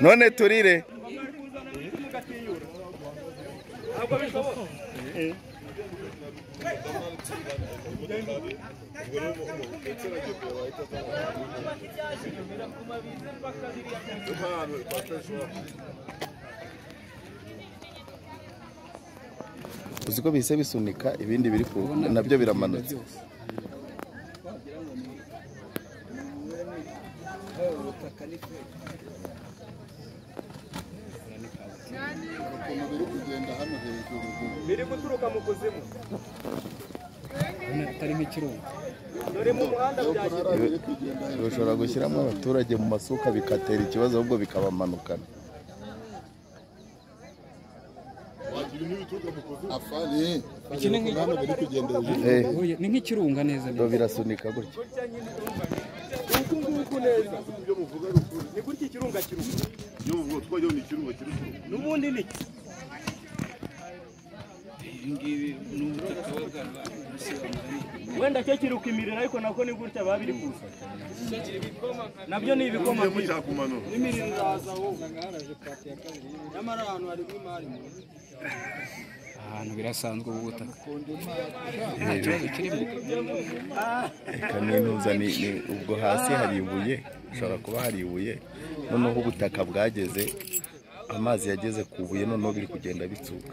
none turire uziko bise bisunika ibindi biri ku nabyo biramanutse biri guturuka mu kuzimu atari nk'ikirunga dore mu muhanda byagiye bishobora gushyiramo abaturage mu masuka bikatera ikibazo ahubwo bikabamanukana ni nk'ikirunga neza birasunika gutya ni gutya ikirunga kiruka n'ubundi ni wenda cyo kiruka imiriro ariko nako ni gutya babiri kuza nabyo ni ibikoma n'imiriro iraza wowe nyamara ahantu hari imari ahantu birasanzwe ubu butaka kaminuza ni ubwo hasi hari ibuye ushobora kuba hari ibuye noneho ubutaka bwageze amazi yageze ku buye noneho biri kugenda bitsuka